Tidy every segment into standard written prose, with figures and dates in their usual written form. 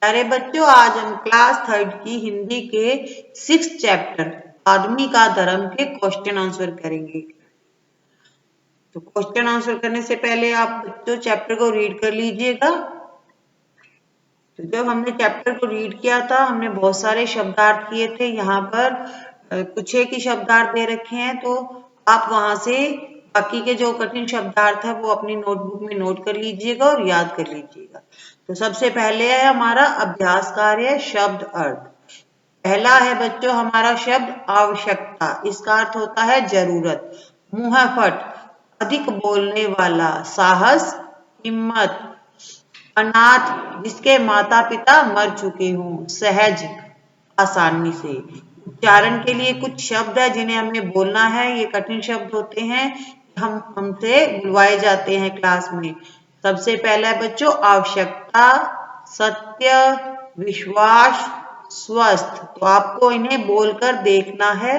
अरे बच्चों, आज हम क्लास थर्ड की हिंदी के 6th चैप्टर आदमी का धर्म के क्वेश्चन आंसर करेंगे। तो क्वेश्चन आंसर करने से पहले आप बच्चों चैप्टर को रीड कर लीजिएगा। तो जब हमने चैप्टर को रीड किया था, हमने बहुत सारे शब्दार्थ किए थे। यहाँ पर कुछ एक ही शब्दार्थ दे रखे हैं, तो आप वहां से बाकी के जो कठिन शब्दार्थ है वो अपनी नोटबुक में नोट कर लीजिएगा और याद कर लीजिएगा। तो सबसे पहले है हमारा अभ्यास कार्य शब्द अर्थ। पहला है बच्चों हमारा शब्द आवश्यकता। इसका अर्थ होता है जरूरत। मुंहफट, अधिक बोलने वाला। साहस, हिम्मत। अनाथ, जिसके माता पिता मर चुके हों। सहज, आसानी से। उच्चारण के लिए कुछ शब्द है जिन्हें हमें बोलना है। ये कठिन शब्द होते हैं, हम हमसे बुलवाए जाते हैं क्लास में। सबसे पहला है बच्चों आवश्यकता, सत्य, विश्वास, स्वस्थ। तो आपको इन्हें बोलकर देखना है,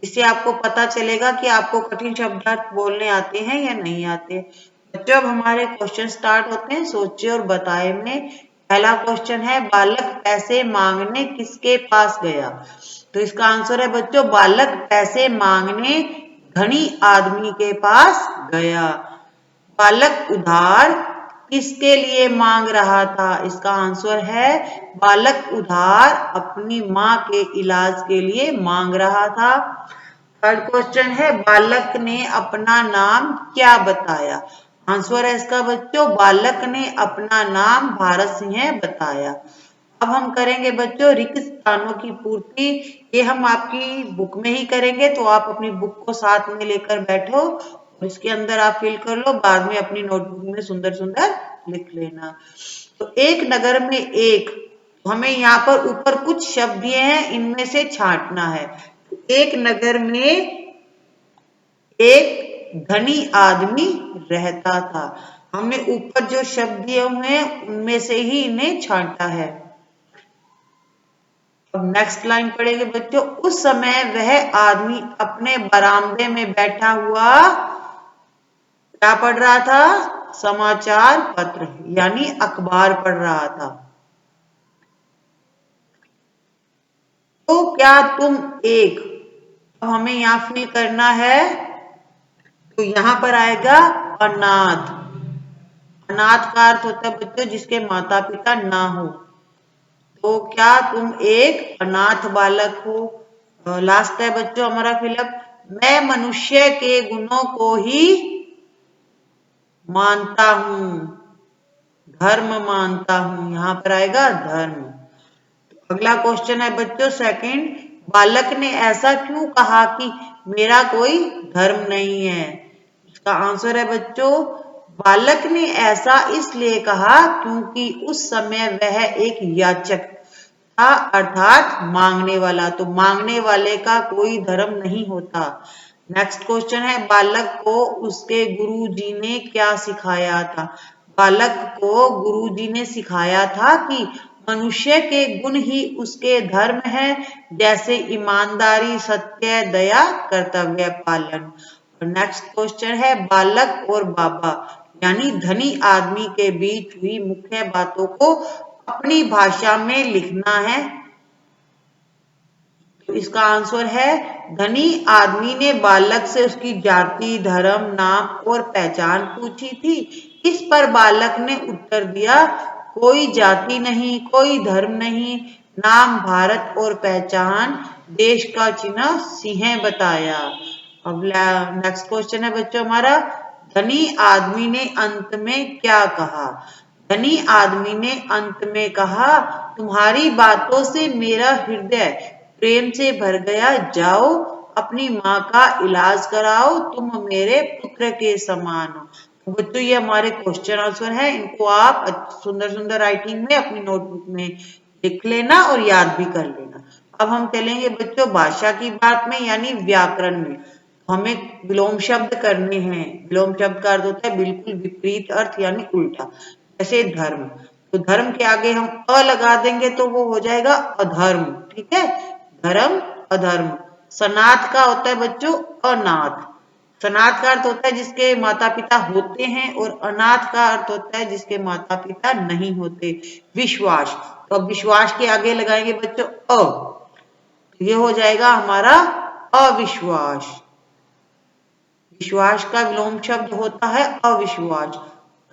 जिससे आपको पता चलेगा कि आपको कठिन शब्द बोलने आते हैं या नहीं आते। बच्चों अब हमारे क्वेश्चन स्टार्ट होते हैं सोचिए और बताए में। पहला क्वेश्चन है बालक पैसे मांगने किसके पास गया। तो इसका आंसर है बच्चों बालक पैसे मांगने धनी आदमी के पास गया। बालक उधार किसके लिए मांग रहा था। इसका आंसर है बालक उधार अपनी माँ के इलाज के लिए मांग रहा था। थर्ड क्वेश्चन है बालक ने अपना नाम क्या बताया। आंसर है इसका बच्चों बालक ने अपना नाम भारत सिंह बताया। अब हम करेंगे बच्चों रिक्त स्थानों की पूर्ति। ये हम आपकी बुक में ही करेंगे, तो आप अपनी बुक को साथ में लेकर बैठो और इसके अंदर आप फिल कर लो, बाद में अपनी नोटबुक में सुंदर सुंदर लिख लेना। तो एक नगर में एक, हमें यहाँ पर ऊपर कुछ शब्द दिए हैं, इनमें से छांटना है। एक नगर में एक धनी आदमी रहता था। हमने ऊपर जो शब्द दिए हुए हैं उनमें से ही इन्हें छांटा है। अब नेक्स्ट लाइन पढ़ेंगे बच्चों। उस समय वह आदमी अपने बरामदे में बैठा हुआ क्या पढ़ रहा था। समाचार पत्र यानी अखबार पढ़ रहा था। तो क्या तुम एक, अब हमें यहाँ फिल करना है, तो यहाँ पर आएगा अनाथ। अनाथ का अर्थ होता है बच्चों जिसके माता पिता ना हो। तो क्या तुम एक अनाथ बालक हो। लास्ट है बच्चों हमारा फिलअप। मैं मनुष्य के गुणों को ही मानता हूं, धर्म मानता हूं। यहां पर आएगा धर्म। अगला क्वेश्चन है बच्चों सेकंड। बालक ने ऐसा क्यों कहा कि मेरा कोई धर्म नहीं है। इसका आंसर है बच्चों बालक ने ऐसा इसलिए कहा क्योंकि उस समय वह एक याचक था, अर्थात मांगने वाला। तो मांगने वाले का कोई धर्म नहीं होता। नेक्स्ट क्वेश्चन है बालक को उसके गुरुजी ने क्या सिखाया था। बालक को गुरुजी ने सिखाया था कि मनुष्य के गुण ही उसके धर्म है, जैसे ईमानदारी, सत्य, दया, कर्तव्य पालन। और नेक्स्ट क्वेश्चन है बालक और बाबा यानी धनी आदमी के बीच हुई मुख्य बातों को अपनी भाषा में लिखना है। तो इसका आंसर है धनी आदमी ने बालक से उसकी जाति, धर्म, नाम और पहचान पूछी थी। इस पर बालक ने उत्तर दिया कोई जाति नहीं, कोई धर्म नहीं, नाम भारत और पहचान देश का चिन्ह सिंह बताया। अब नेक्स्ट क्वेश्चन है बच्चों हमारा धनी आदमी ने अंत में क्या कहा। धनी आदमी ने अंत में कहा तुम्हारी बातों से मेरा हृदय प्रेम से भर गया। जाओ अपनी माँ का इलाज कराओ, तुम मेरे पुत्र के समान हो। तो बच्चों ये हमारे क्वेश्चन आंसर है, इनको आप सुंदर सुंदर राइटिंग में अपनी नोटबुक में लिख लेना और याद भी कर लेना। अब हम चलेंगे बच्चों भाषा की बात में यानी व्याकरण में। हमें विलोम शब्द करने हैं। विलोम शब्द का अर्थ होता है बिल्कुल विपरीत अर्थ यानी उल्टा। जैसे धर्म, तो धर्म के आगे हम अ लगा देंगे तो वो हो जाएगा अधर्म। ठीक है, धर्म अधर्म। सनाथ का होता है बच्चों अनाथ। सनाथ का अर्थ होता है जिसके माता पिता होते हैं, और अनाथ का अर्थ होता है जिसके माता पिता नहीं होते। विश्वास, तो अब विश्वास के आगे लगाएंगे बच्चों अ, ये हो जाएगा हमारा अविश्वास। विश्वास का विलोम शब्द होता है अविश्वास।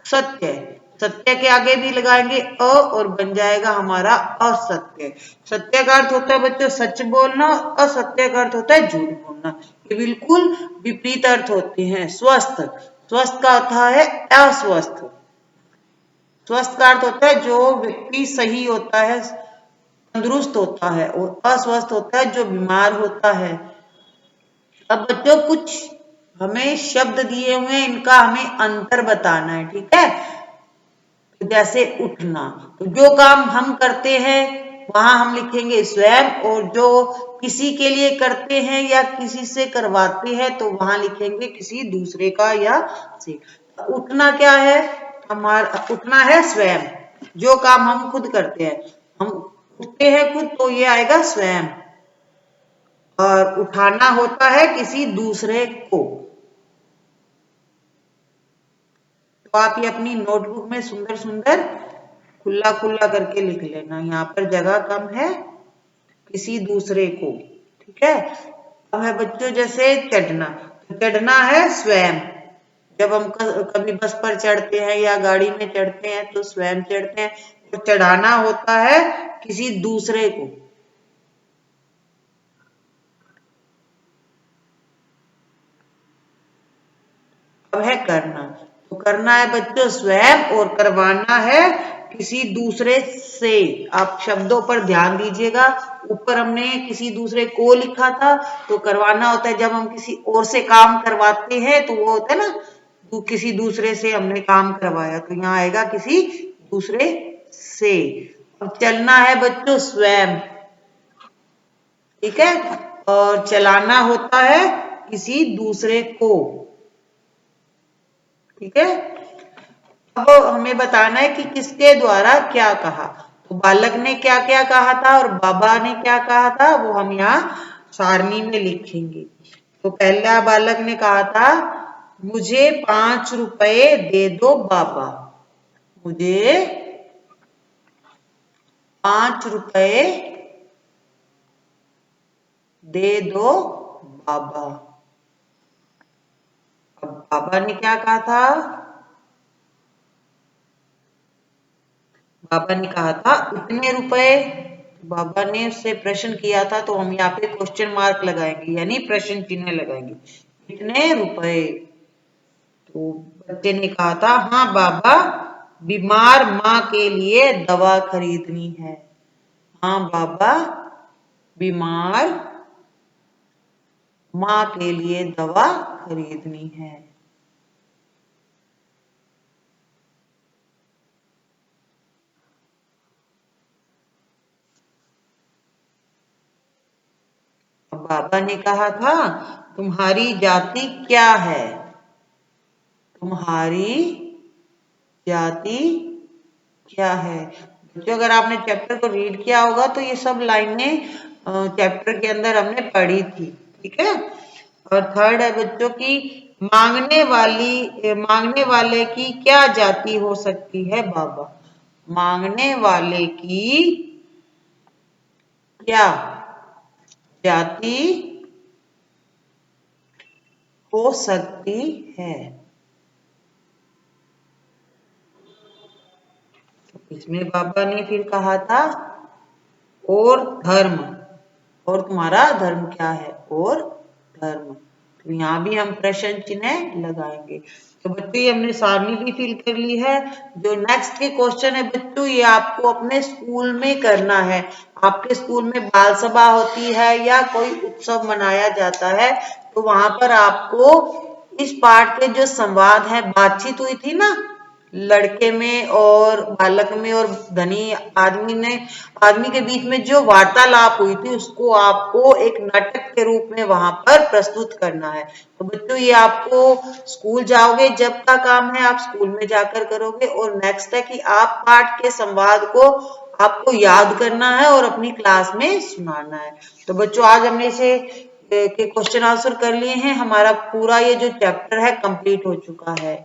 सत्य, सत्य के आगे भी लगाएंगे अ और बन जाएगा हमारा असत्य। सत्य का अर्थ होता है बच्चों सच बोलना, असत्य का अर्थ होता है झूठ बोलना। ये बिल्कुल विपरीत अर्थ होते हैं। स्वस्थ, स्वस्थ का अर्थ है अस्वस्थ। स्वस्थ का अर्थ होता है जो व्यक्ति सही होता है, तंदुरुस्त होता है, और अस्वस्थ होता है जो बीमार होता है। अब बच्चों कुछ हमें शब्द दिए हुए हैं, इनका हमें अंतर बताना है, ठीक है। तो जैसे उठना, तो जो काम हम करते हैं वहां हम लिखेंगे स्वयं, और जो किसी के लिए करते हैं या किसी से करवाते हैं तो वहां लिखेंगे किसी दूसरे का या से। उठना क्या है, हमारा उठना है स्वयं, जो काम हम खुद करते हैं, हम उठते हैं खुद तो ये आएगा स्वयं। और उठाना होता है किसी दूसरे को। तो आप ये अपनी नोटबुक में सुंदर सुंदर खुला खुला करके लिख लेना, यहाँ पर जगह कम है। किसी दूसरे को, ठीक है। अब है बच्चों जैसे चढ़ना, तो चढ़ना है स्वयं। जब हम कभी बस पर चढ़ते हैं या गाड़ी में चढ़ते हैं तो स्वयं चढ़ते हैं। तो चढ़ाना होता है किसी दूसरे को। अब है करना, तो करना है बच्चों स्वयं, और करवाना है किसी दूसरे से। आप शब्दों पर ध्यान दीजिएगा, ऊपर हमने किसी दूसरे को लिखा था, तो करवाना होता है जब हम किसी और से काम करवाते हैं, तो वो होता है ना, तो किसी दूसरे से हमने काम करवाया, तो यहाँ आएगा किसी दूसरे से। अब चलना है बच्चों स्वयं, ठीक है, और चलाना होता है किसी दूसरे को, ठीक है। अब हमें बताना है कि किसके द्वारा क्या कहा। तो बालक ने क्या क्या कहा था और बाबा ने क्या कहा था, वो हम यहाँ सारणी में लिखेंगे। तो पहला बालक ने कहा था, मुझे 5 रुपए दे दो बाबा। मुझे 5 रुपए दे दो बाबा। अब बाबा ने क्या कहा था, बाबा ने कहा था इतने रुपए। बाबा ने उससे प्रश्न किया था, तो हम यहाँ पे क्वेश्चन मार्क लगाएंगे, यानी प्रश्न चिन्ह लगाएंगे, इतने रुपए। तो बच्चे ने कहा था, हाँ बाबा, बीमार माँ के लिए दवा खरीदनी है। हाँ बाबा, बीमार माँ के लिए दवा खरीदनी है। बाबा ने कहा था, तुम्हारी जाति क्या है। तुम्हारी जाति क्या है। जो अगर आपने चैप्टर को रीड किया होगा तो ये सब लाइनें चैप्टर के अंदर हमने पढ़ी थी, ठीक है। और थर्ड है बच्चों की, मांगने वाले की क्या जाति हो सकती है बाबा। मांगने वाले की क्या जाति हो सकती है। इसमें बाबा ने फिर कहा था, और धर्म, और तुम्हारा धर्म क्या है, और धर्म। तो यहाँ भी हम प्रश्न चिन्ह लगाएंगे। तो बच्चों ये हमने सारणी भी फिल कर ली है। जो नेक्स्ट के क्वेश्चन है बच्चों, ये आपको अपने स्कूल में करना है। आपके स्कूल में बाल सभा होती है या कोई उत्सव मनाया जाता है, तो वहां पर आपको इस पाठ के जो संवाद है, बातचीत हुई थी ना लड़के में और बालक में और धनी आदमी के बीच में जो वार्तालाप हुई थी, उसको आपको एक नाटक के रूप में वहां पर प्रस्तुत करना है। तो बच्चों ये आपको स्कूल जाओगे जब का काम है, आप स्कूल में जाकर करोगे। और नेक्स्ट है कि आप पाठ के संवाद को आपको याद करना है और अपनी क्लास में सुनाना है। तो बच्चों आज हमने इसे के क्वेश्चन आंसर कर लिए हैं, हमारा पूरा ये जो चैप्टर है कंप्लीट हो चुका है।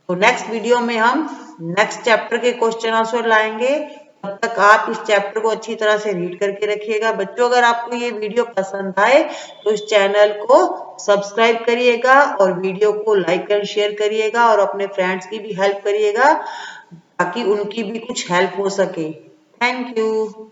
तो नेक्स्ट वीडियो में हम नेक्स्ट चैप्टर के क्वेश्चन आंसर लाएंगे। तब तक आप इस चैप्टर को अच्छी तरह से रीड करके रखिएगा। बच्चों, अगर आपको ये वीडियो पसंद आए तो इस चैनल को सब्सक्राइब करिएगा और वीडियो को लाइक एंड शेयर करिएगा और अपने फ्रेंड्स की भी हेल्प करिएगा ताकि उनकी भी कुछ हेल्प हो सके। Thank you.